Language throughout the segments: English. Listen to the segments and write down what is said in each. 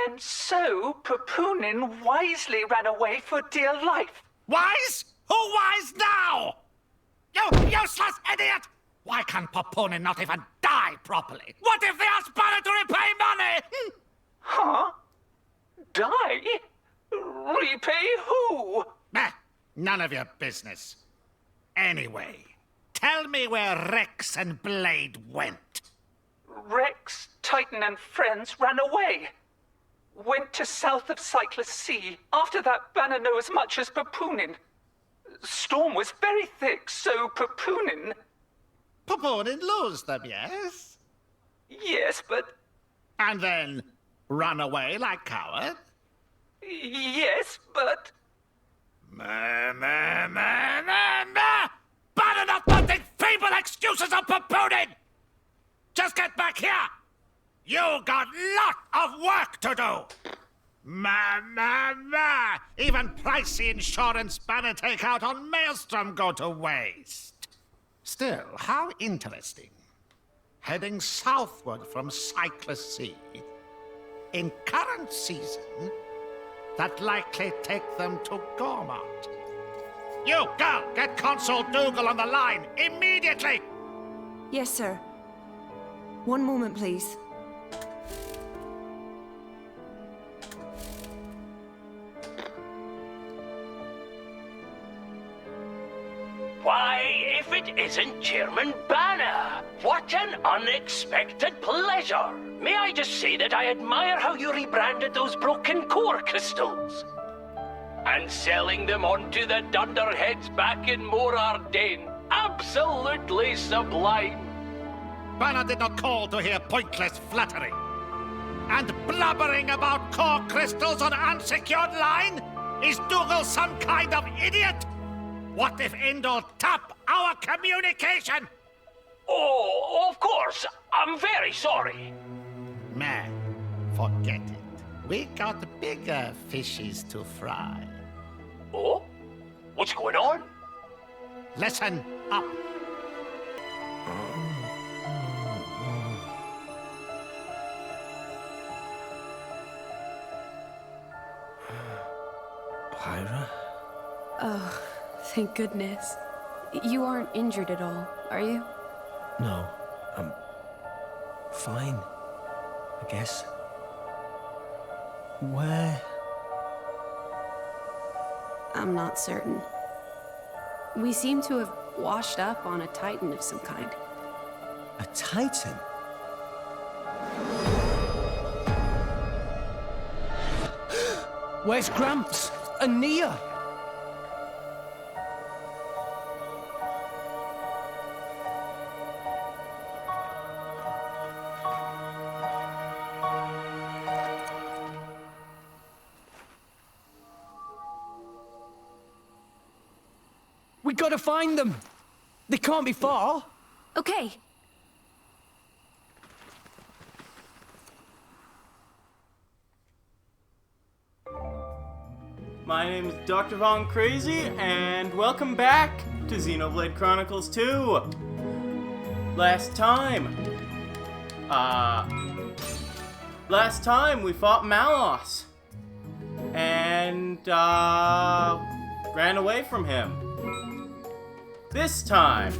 And so Papunin wisely ran away for dear life. Wise? Who wise now? You useless idiot! Why can Papunin not even die properly? What if they ask Banner to repay money? Huh? Die? Repay who? None of your business. Anyway, tell me where Rex and Blade went. Rex, Titan, and friends ran away. Went to south of Cyclus Sea. After that, Banner knew as much as Papunin. Storm was very thick, so Papunin... Papunin lose them, yes? Yes, but... And then run away like coward? Yes, but... Banner not wanting feeble excuses of Papunin! Just get back here! You got lot of work to do! Even pricey insurance Banner take out on Maelstrom go to waste. Still, how interesting. Heading southward from Cyclus Sea. In current season, that likely take them to Gormott. You, girl, get Consul Dougal on the line, immediately! Yes, sir. One moment, please. Why, if it isn't Chairman Banner! What an unexpected pleasure! May I just say that I admire how you rebranded those broken core crystals? And selling them onto the dunderheads back in Morardane. Absolutely sublime! Banner did not call to hear pointless flattery. And blubbering about core crystals on unsecured line? Is Dougal some kind of idiot? What if Indol tap our communication? Oh, of course. I'm very sorry. Man, forget it. We got bigger fishes to fry. Oh? What's going on? Listen up. Pyra? Oh, thank goodness. You aren't injured at all, are you? No, I'm fine, I guess. Where? I'm not certain. We seem to have washed up on a Titan of some kind. A Titan? Where's Gramps? And Nia? We gotta find them! They can't be far! Okay. My name is Dr. Von Crazy, and welcome back to Xenoblade Chronicles 2! Last time we fought Malos, and, ran away from him. This time,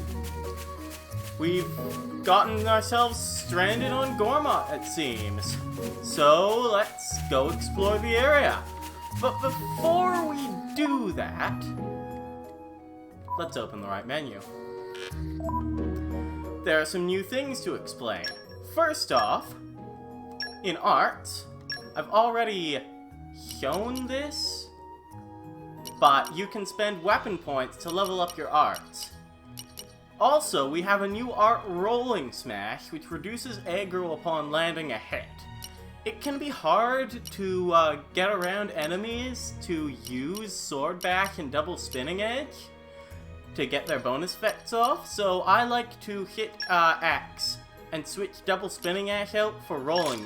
we've gotten ourselves stranded on Gormott, it seems. So, let's go explore the area. But before we do that, let's open the right menu. There are some new things to explain. First off, in art, I've already shown this, but you can spend weapon points to level up your art. Also, we have a new art rolling smash, which reduces aggro upon landing a hit. It can be hard to get around enemies to use sword back and double spinning edge to get their bonus effects off, so I like to hit X and switch double spinning edge out for rolling.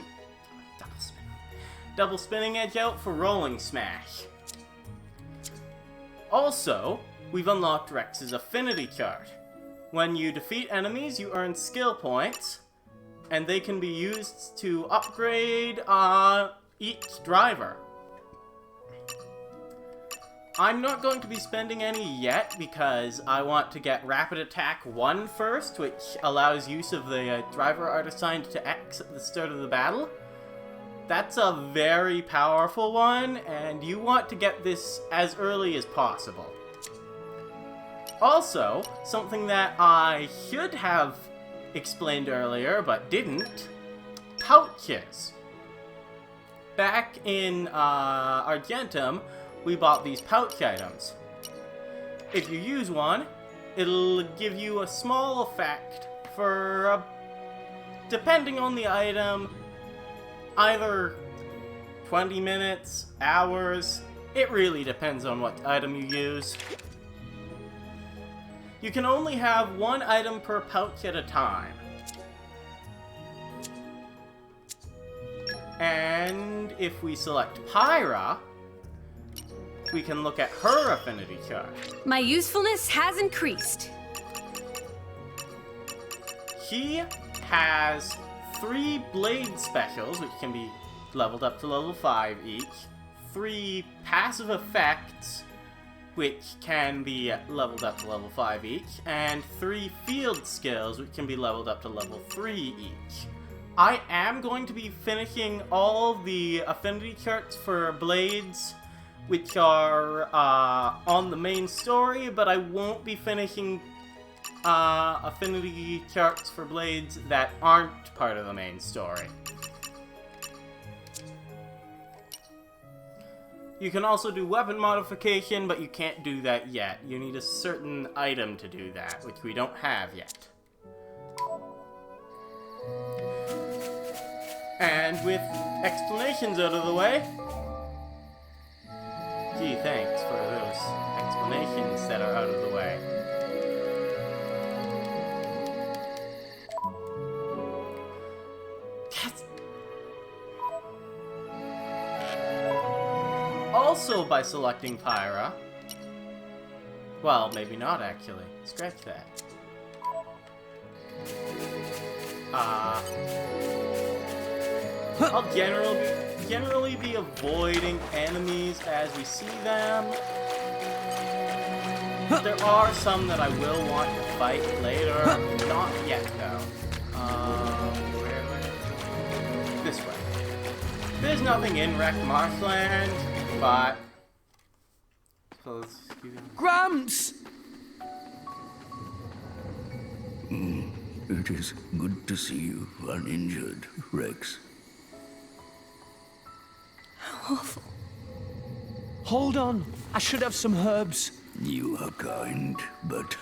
Double spinning edge out for rolling smash. Also, we've unlocked Rex's affinity chart. When you defeat enemies, you earn skill points, and they can be used to upgrade each driver. I'm not going to be spending any yet because I want to get Rapid Attack 1 first, which allows use of the driver art assigned to X at the start of the battle. That's a very powerful one, and you want to get this as early as possible. Also, something that I should have explained earlier, but didn't, pouches. Back in Argentum, we bought these pouch items. If you use one, it'll give you a small effect for, depending on the item, either 20 minutes, hours. It really depends on what item you use. You can only have one item per pouch at a time. And if we select Pyra, we can look at her affinity chart. My usefulness has increased. She has 3 blade specials, which can be leveled up to level 5 each, 3 passive effects, which can be leveled up to level 5 each, and 3 field skills, which can be leveled up to level 3 each. I am going to be finishing all the affinity charts for blades, which are on the main story, but I won't be finishing affinity charts for blades that aren't part of the main story. You can also do weapon modification, but you can't do that yet. You need a certain item to do that, which we don't have yet. And with explanations out of the way, gee, thanks for those explanations that are out of the way. Yes. Also, by selecting Pyra, well, maybe not actually. Scratch that. I'll generally be avoiding enemies as we see them. There are some that I will want to fight later. Not yet, though. This way. There's nothing in Wrecked Marshland, but... So let's keep going. Gramps! It is good to see you uninjured, Rex. How awful. Hold on. I should have some herbs. You are kind, but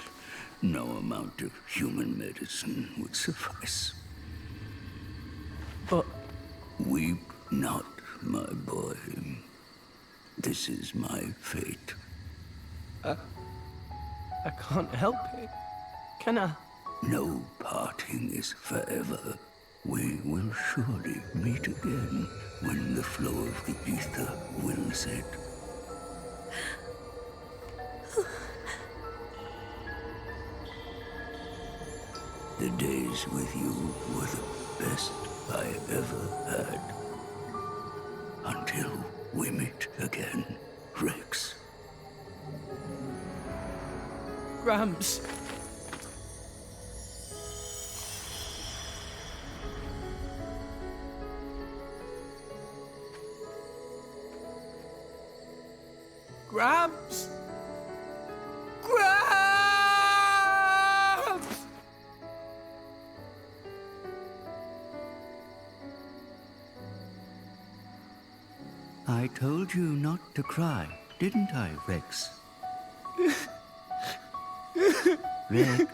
no amount of human medicine would suffice. But Weep not, my boy. This is my fate. I can't help it. Can I? No parting is forever. We will surely meet again when the flow of the ether will set. The days with you were the best I ever had. Until we meet again, Rex. Gramps. Gramps! Gramps! I told you not to cry, didn't I, Rex? Rex?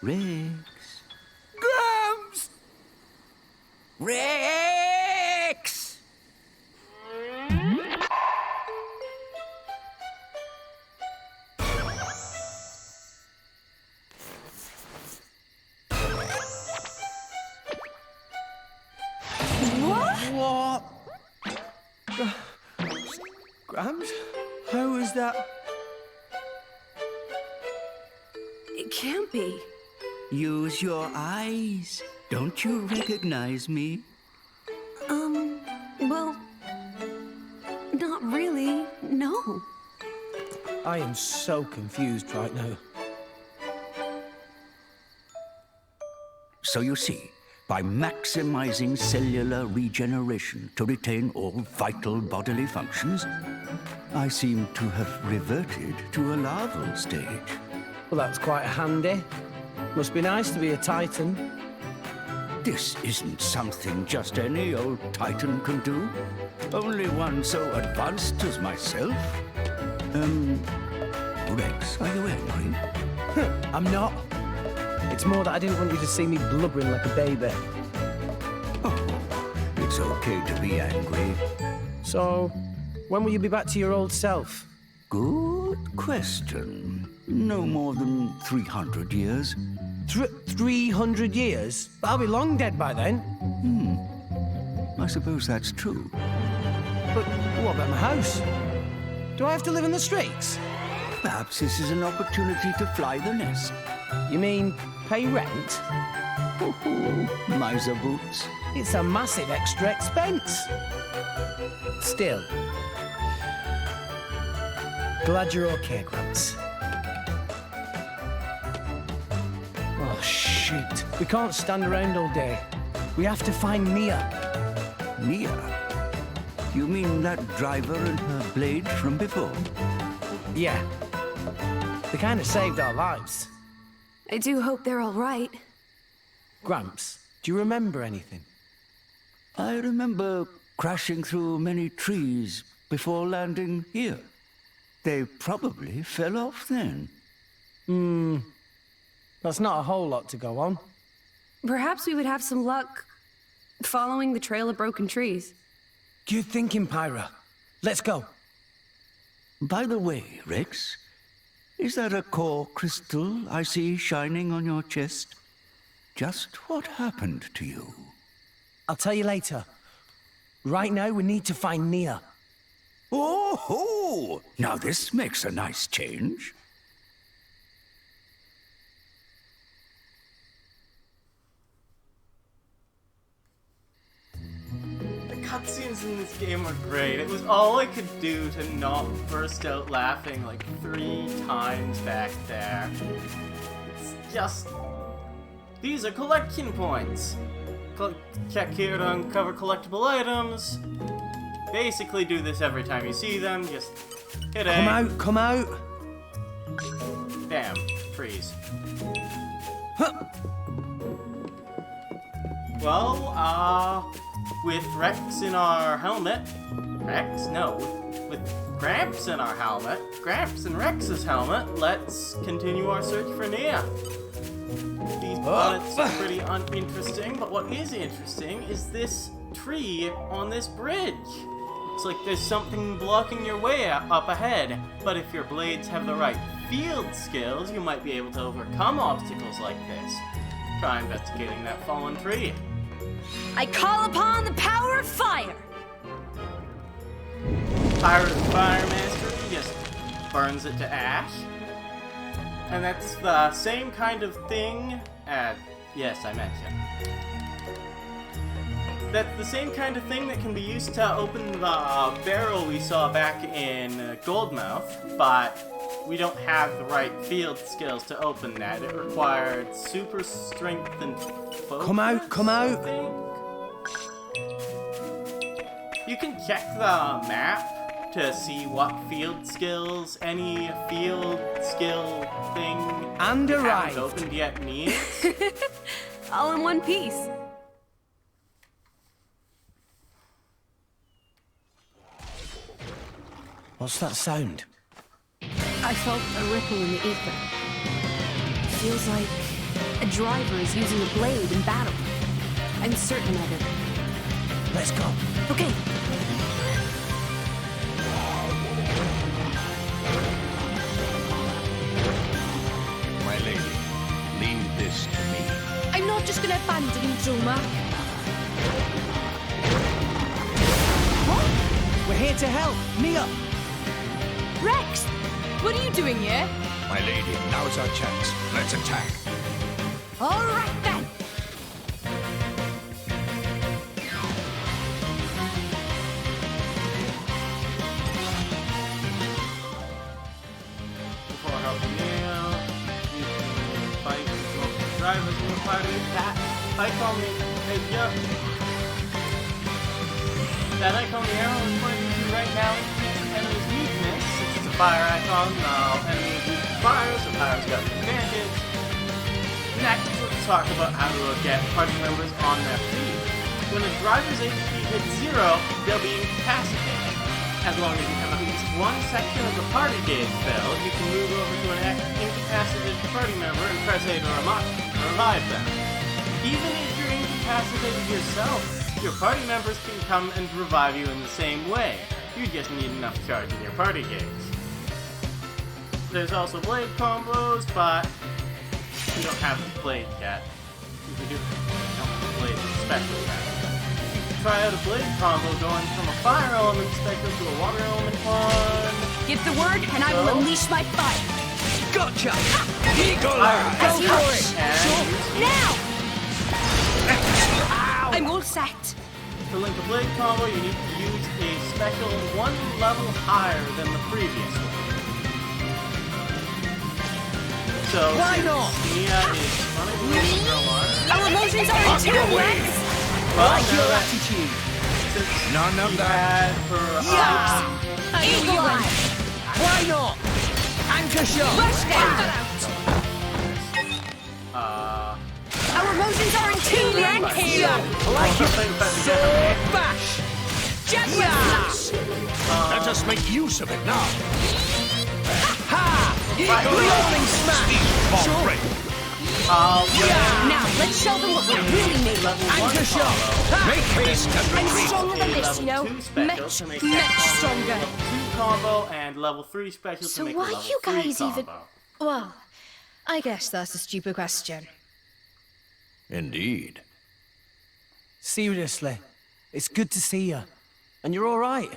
Rex? Gramps! Rex! What? Gramps? How is that? It can't be. Use your eyes. Don't you recognize me? Well, not really, no. I am so confused right now. So you see, by maximizing cellular regeneration to retain all vital bodily functions, I seem to have reverted to a larval stage. Well, that's quite handy. Must be nice to be a Titan. This isn't something just any old Titan can do. Only one so advanced as myself. Rex, are you angry? I'm not. It's more that I didn't want you to see me blubbering like a baby. Oh, it's okay to be angry. So, when will you be back to your old self? Good question. No more than 300 years. 300 years? I'll be long dead by then. I suppose that's true. But what about my house? Do I have to live in the streets? Perhaps this is an opportunity to fly the nest. You mean pay rent? Oh, miser boots. It's a massive extra expense. Still. Glad you're okay, Gramps. Oh, shoot. We can't stand around all day. We have to find Mia. Mia? You mean that driver and her blade from before? Yeah. They kind of saved our lives. I do hope they're all right. Gramps, do you remember anything? I remember crashing through many trees before landing here. They probably fell off then. That's not a whole lot to go on. Perhaps we would have some luck following the trail of broken trees. Good thinking, Pyra. Let's go. By the way, Rex, is that a core crystal I see shining on your chest? Just what happened to you? I'll tell you later. Right now, we need to find Mia. Oh, now this makes a nice change. The cutscenes in this game are great. It was all I could do to not burst out laughing like 3 times back there. It's just... These are collection points. Check here to uncover collectible items. Basically do this every time you see them, just hit A. Come out! Damn, freeze. Huh. Well, with Rex in our helmet... Rex? No, with Gramps in our helmet, Gramps in Rex's helmet, let's continue our search for Nia. These planets are pretty uninteresting, but what is interesting is this tree on this bridge. Looks like there's something blocking your way up ahead, but if your blades have the right field skills, you might be able to overcome obstacles like this. Try investigating that fallen tree. I call upon the power of fire! Pirate Fire Mastery just burns it to ash. And that's the same kind of thing yes, I meant you. That's the same kind of thing that can be used to open the barrel we saw back in Goldmouth, but we don't have the right field skills to open that. It required super strength and focus. Come out! I think. You can check the map to see what field skills any field skill thing And you arrived. haven't opened yet needs. All in one piece. What's that sound? I felt a ripple in the ether. Feels like a driver is using a blade in battle. I'm certain of it. Let's go. Okay. My lady, leave this to me. I'm not just gonna abandon him, Droma. What? We're here to help. Mia! Rex! What are you doing here? My lady, now's our chance. Let's attack. Alright then! part of it. That icon, that icon the arrow is pointing to right now increases enemy's weakness. Since it's a fire icon, enemies weak to fire, so fire's got an advantage. Next, let's talk about how to get party members on their feet. When a driver's HP hits 0, they'll be incapacitated. As long as you have at least one section of the party gauge filled, you can move over to an incapacitated party member and press A to revive them. Even if you're incapacitated yourself, your party members can come and revive you in the same way. You just need enough charge in your party gauge. There's also blade combos, but you don't have the blade yet. You don't have the blade special yet. Try out a blade combo going from a fire element spectrum to a water element one. Give the word, and I will unleash my fire. Gotcha! Go for it! Now! I'm all set. To link a blade combo, you need to use a special one level higher than the previous one. So, why not? Mia is running away from her alarm. Our emotions are in tune, Rex! Well, like your that- attitude. Since None of she that. had her, Eagle Eye! Why not? Anchor shot. Rush them! Our emotions are in tune, Rex! Like it. Sword bash. Jaguar Slash! Let us make use of it now. Ha! Rolling smash. Bomb break. Now, let's show them what we're really made of. Anchor shot. Make haste and I'm retreat. stronger than this, you know? Level 2 special Much, to make much that stronger. level 2 combo and level 3 special So to make why a level you 3 guys combo. even... Well, I guess that's a stupid question. Indeed. Seriously, it's good to see you. And you're all right.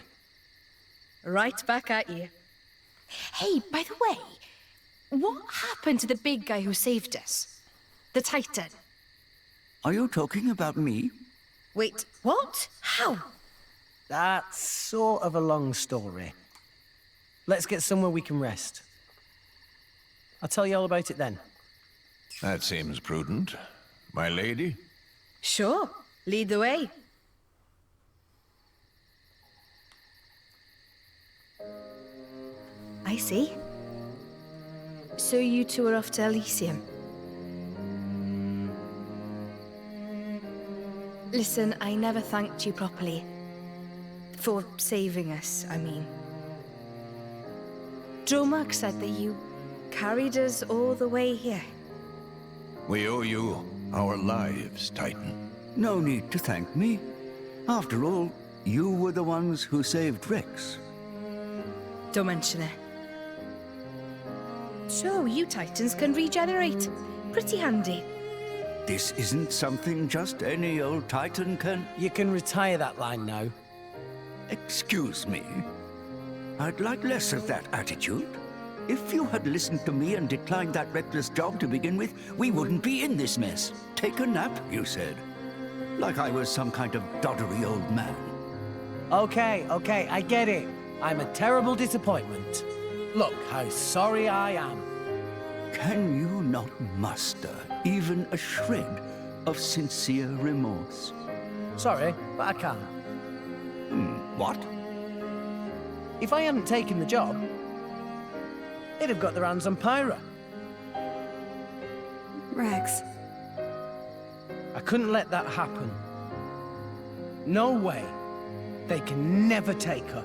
Right back at you. Hey, by the way, what happened to the big guy who saved us? The Titan. Are you talking about me? Wait, what? How? That's sort of a long story. Let's get somewhere we can rest. I'll tell you all about it then. That seems prudent. My lady? Sure. Lead the way. I see. So you two are off to Elysium. Listen, I never thanked you properly. For saving us, I mean. Dromark said that you carried us all the way here. We owe you our lives, Titan. No need to thank me. After all, you were the ones who saved Rex. Don't mention it. So, you Titans can regenerate. Pretty handy. This isn't something just any old Titan can... You can retire that line now. Excuse me. I'd like less of that attitude. If you had listened to me and declined that reckless job to begin with, we wouldn't be in this mess. Take a nap, you said. Like I was some kind of doddery old man. Okay, I get it. I'm a terrible disappointment. Look how sorry I am. Can you not muster even a shred of sincere remorse? Sorry, but I can't. What? If I hadn't taken the job, they'd have got their hands on Pyra. Rex. I couldn't let that happen. No way. They can never take her.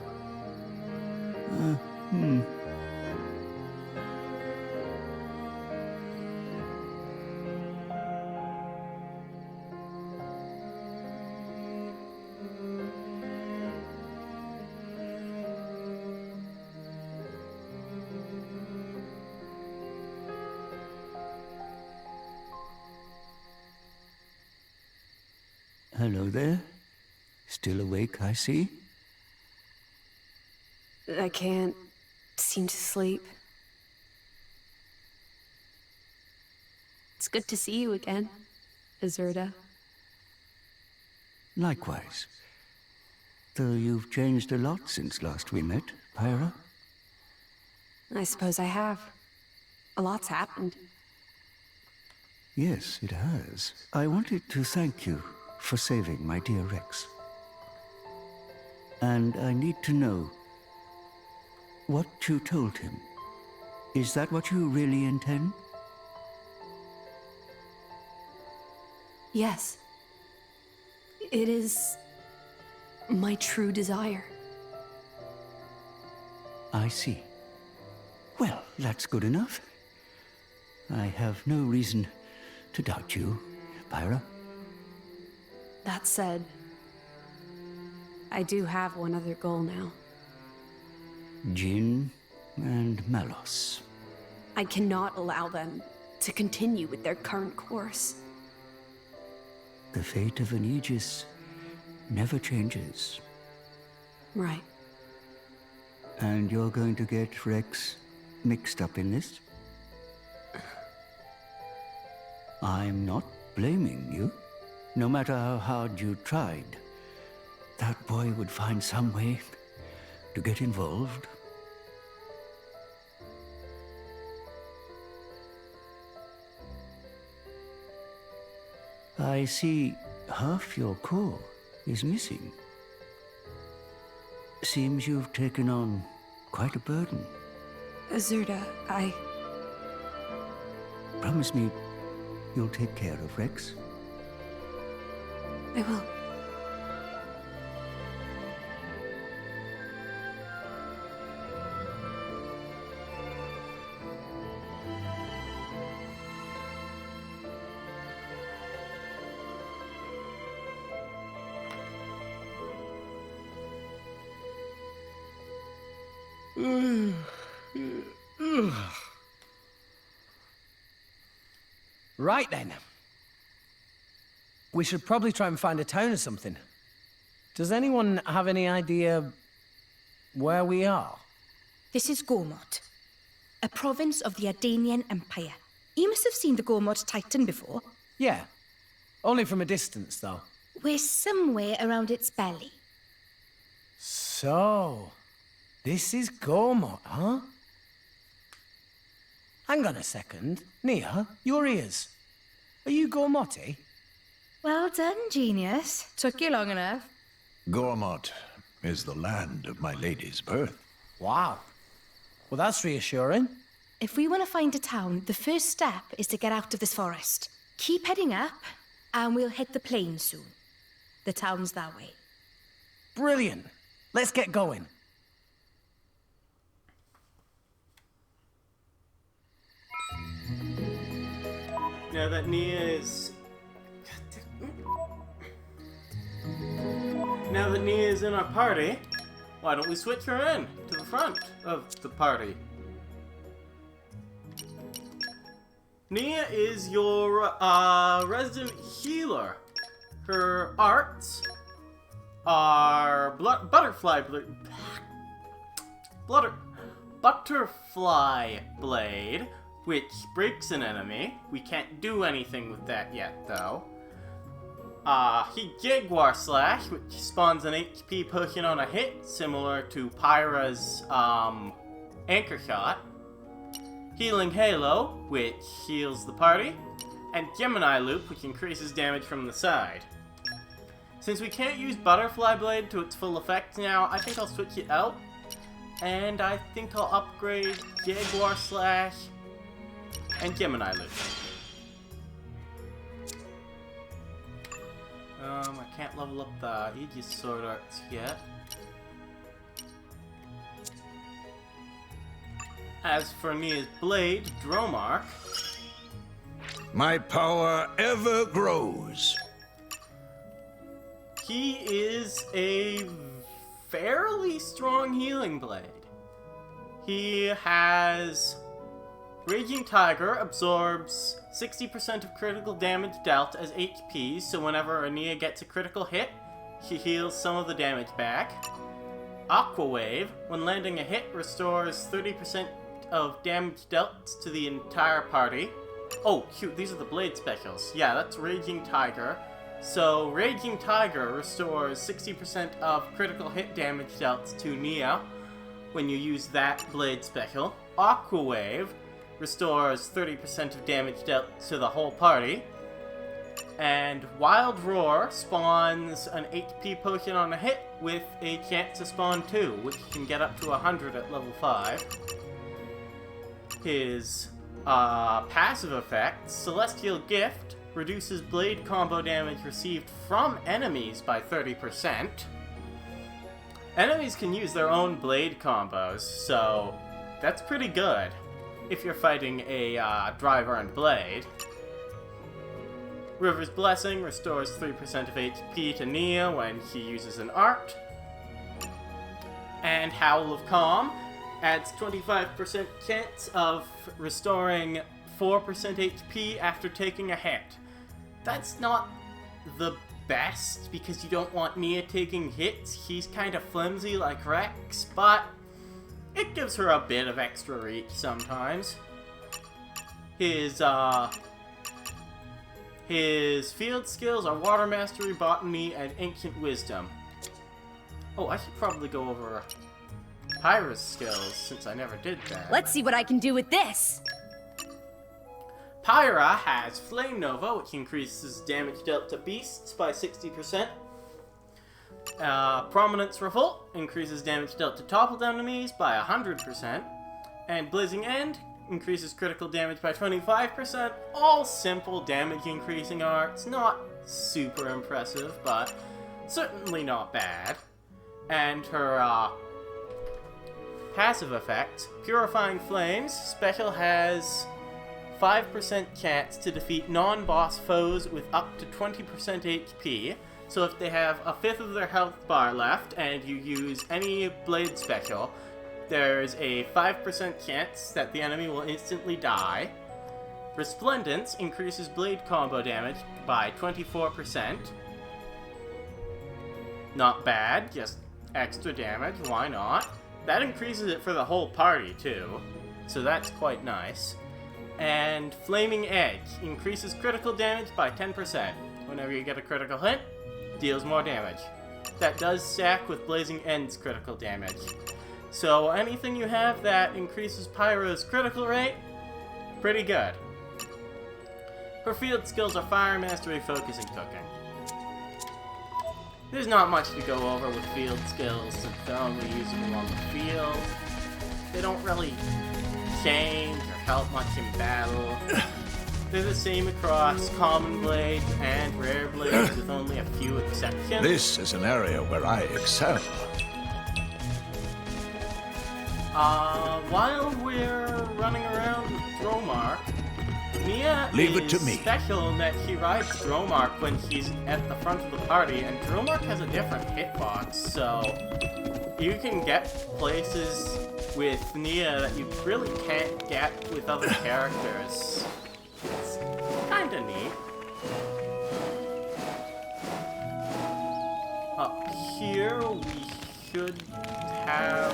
Hello there. Still awake, I see. I can't seem to sleep. It's good to see you again, Azurda. Likewise. Though you've changed a lot since last we met, Pyra. I suppose I have. A lot's happened. Yes, it has. I wanted to thank you for saving my dear Rex. And I need to know what you told him. Is that what you really intend? Yes. It is my true desire. I see. Well, that's good enough. I have no reason to doubt you, Pyra. That said, I do have one other goal now. Jin and Malos. I cannot allow them to continue with their current course. The fate of an Aegis never changes. Right. And you're going to get Rex mixed up in this? I'm not blaming you. No matter how hard you tried, that boy would find some way to get involved. I see half your core is missing. Seems you've taken on quite a burden. Azurda, I... Promise me you'll take care of Rex. I will. Right then. We should probably try and find a town or something. Does anyone have any idea where we are? This is Gormott, a province of the Ardanian Empire. You must have seen the Gormott Titan before. Yeah. Only from a distance, though. We're somewhere around its belly. So, this is Gormott, huh? Hang on a second. Nia, your ears. Are you Gormotti? Well done, genius. Took you long enough. Gormott is the land of my lady's birth. Wow. Well, that's reassuring. If we want to find a town, the first step is to get out of this forest. Keep heading up, and we'll hit the plain soon. The town's that way. Brilliant. Let's get going. Now that Nia is... Now that Nia is in our party, why don't we switch her in to the front of the party? Nia is your resident healer. Her arts are butterfly blade, which breaks an enemy. We can't do anything with that yet, though. Jaguar Slash, which spawns an HP potion on a hit, similar to Pyra's Anchor Shot. Healing Halo, which heals the party. And Gemini Loop, which increases damage from the side. Since we can't use Butterfly Blade to its full effect now, I think I'll switch it out. And I think I'll upgrade Jaguar Slash and Gemini Loop. I can't level up the Aegis Sword Arts yet. As for Nia's blade, Dromark. My power ever grows. He is a fairly strong healing blade. He has... Raging Tiger absorbs 60% of critical damage dealt as HP, so whenever Nia gets a critical hit, she heals some of the damage back. Aqua Wave, when landing a hit, restores 30% of damage dealt to the entire party. Oh, shoot, these are the blade specials. Yeah, that's Raging Tiger. So, Raging Tiger restores 60% of critical hit damage dealt to Nia when you use that blade special. Aqua Wave restores 30% of damage dealt to the whole party. And Wild Roar spawns an HP potion on a hit with a chance to spawn 2, which can get up to 100 at level 5. His passive effect, Celestial Gift, reduces blade combo damage received from enemies by 30%. Enemies can use their own blade combos, so that's pretty good if you're fighting a driver and blade. River's Blessing restores 3% of HP to Nia when he uses an art. And Howl of Calm adds 25% chance of restoring 4% HP after taking a hit. That's not the best, because you don't want Nia taking hits. He's kind of flimsy like Rex, but it gives her a bit of extra reach sometimes. His field skills are Water Mastery, Botany, and Ancient Wisdom. Oh, I should probably go over Pyra's skills, since I never did that. Let's see what I can do with this. Pyra has Flame Nova, which increases damage dealt to beasts by 60%. Prominence Revolt increases damage dealt to toppled enemies by 100%. And Blazing End increases critical damage by 25%. All simple damage increasing arts, not super impressive, but certainly not bad. And her passive effect, Purifying Flames, special has 5% chance to defeat non-boss foes with up to 20% HP. So if they have a fifth of their health bar left and you use any blade special, there's a 5% chance that the enemy will instantly die. Resplendence increases blade combo damage by 24%. Not bad, just extra damage, why not? That increases it for the whole party too, so that's quite nice. And Flaming Edge increases critical damage by 10%. Whenever you get a critical hit, deals more damage. That does stack with Blazing End's critical damage. So anything you have that increases Pyro's critical rate, pretty good. Her field skills are Fire Mastery, Focus, and Cooking. There's not much to go over with field skills since they're only usable on the field. They don't really change or help much in battle. They're the same across common blades and rare blades with only a few exceptions. This is an area where I excel. While we're running around with Dromark, Nia Leave it to me. special in that she rides Dromark when she's at the front of the party, and Dromark has a different hitbox, so you can get places with Nia that you really can't get with other characters. It's kinda neat. Up here we should have,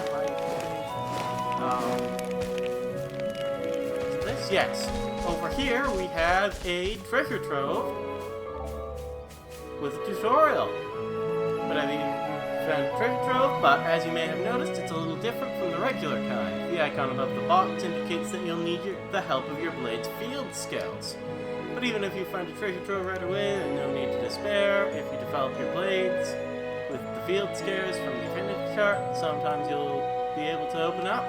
this, yes. Over here we have a treasure trove with a tutorial. But I mean, found a treasure trove, but as you may have noticed, it's a little different from the regular kind. The icon above the box indicates that you'll need the help of your blade's field skills. But even if you find a treasure trove right away, there's no need to despair. If you develop your blades with the field scares from the affinity chart, sometimes you'll be able to open up.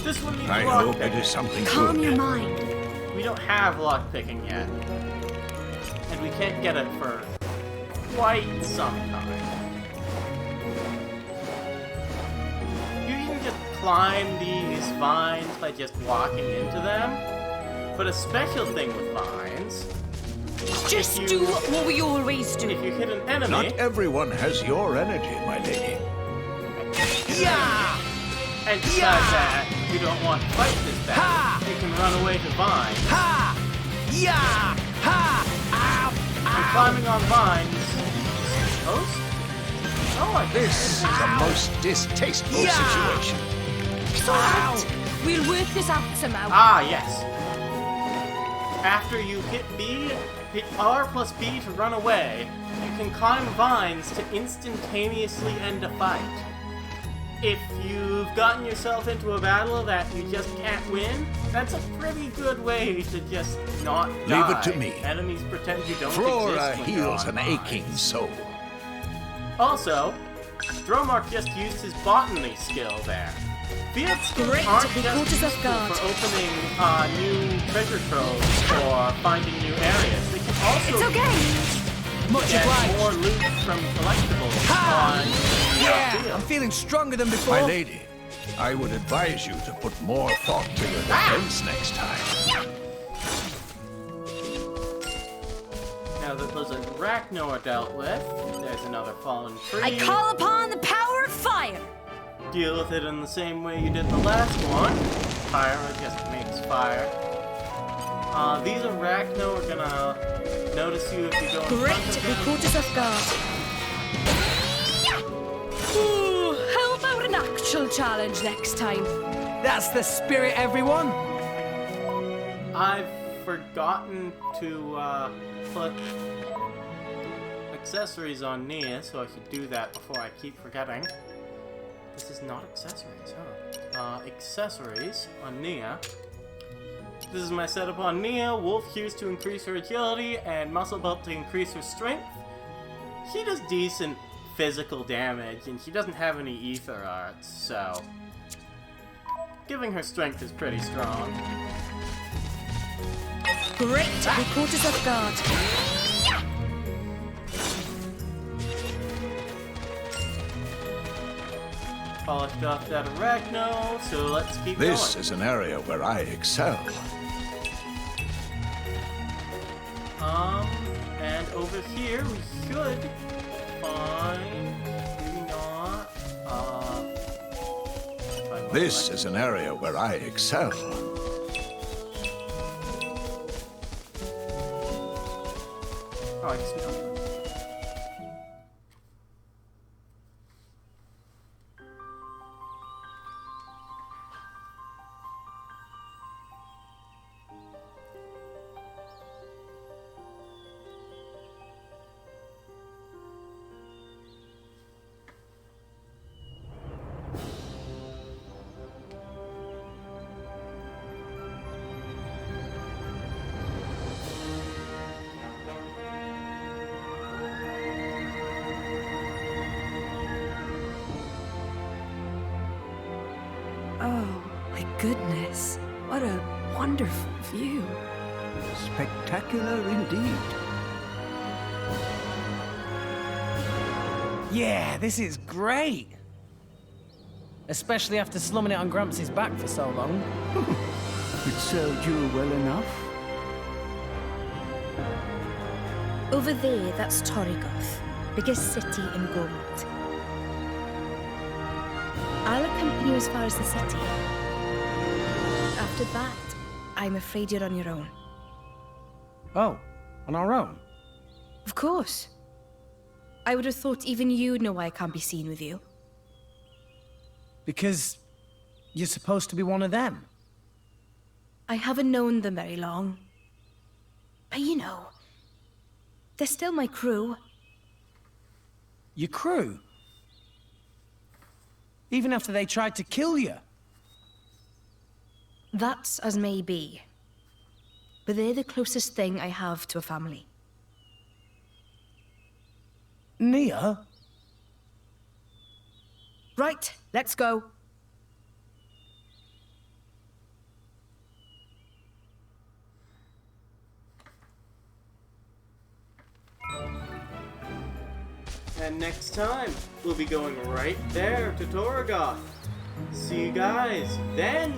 This one needs I hope it is something Calm good. your mind. We don't have lockpicking yet. And we can't get it for quite some time. You can just climb these vines by just walking into them. But a special thing with vines, Just do what we always do. if you hit an enemy, Not everyone has your energy, my lady. Yeah! and decide that you don't want to fight this battle, you can run away to vines. Ha! Yeah! Ha! Ow! And climbing on vines, host? Oh, I This is a most distasteful situation. It's all right. We'll work this out somehow. Ah, yes. After you hit B, hit R plus B to run away, you can climb vines to instantaneously end a fight. if you've gotten yourself into a battle that you just can't win, that's a pretty good way to just not die. Leave it to me. Enemies pretend you don't Flora exist when you're heals an online. aching soul. Also, Dromark just used his botany skill there. Field skills Great, aren't we just caught us off useful guard. for opening new treasure troves or finding new areas. They can also It's okay. Much get obliged. more loot from collectibles on Yeah, field. I'm feeling stronger than before. My lady, I would advise you to put more thought to your defense next time. Now that those Arachno are dealt with, there's another fallen tree. I call upon the power of fire. Deal with it in the same way you did the last one. Pyra just makes fire. These Arachno are gonna notice you if you go in Great, front of they them. caught us off guard. Ooh, how about an actual challenge next time? That's the spirit, everyone. I've forgotten to put accessories on Nia, so I should do that before I keep forgetting. This is not accessories, huh? Accessories on Nia. This is my setup on Nia. Wolf Hughes to increase her agility and Muscle Belt to increase her strength. She does decent physical damage, and she doesn't have any ether arts, so giving her strength is pretty strong. Great, they caught us off guard. Polished off that Arachno, so let's keep This going. is an area where I excel. And over here we should find, maybe not, find This is an area where I excel. Oh, I guess not. Oh, my goodness. What a wonderful view. Spectacular indeed. Yeah, this is great. Especially after slumming it on Gramps' back for so long. It served you well enough. Over there, that's Torrigoth, biggest city in Gormott. I'll accompany you as far as the city. After that, I'm afraid you're on your own. Oh, on our own? Of course. I would have thought even you'd know why I can't be seen with you. Because you're supposed to be one of them. I haven't known them very long. But you know, they're still my crew. Your crew? Even after they tried to kill you? That's as may be. But they're the closest thing I have to a family. Nia? Right, let's go. And next time, we'll be going right there to Torrigoth. See you guys then!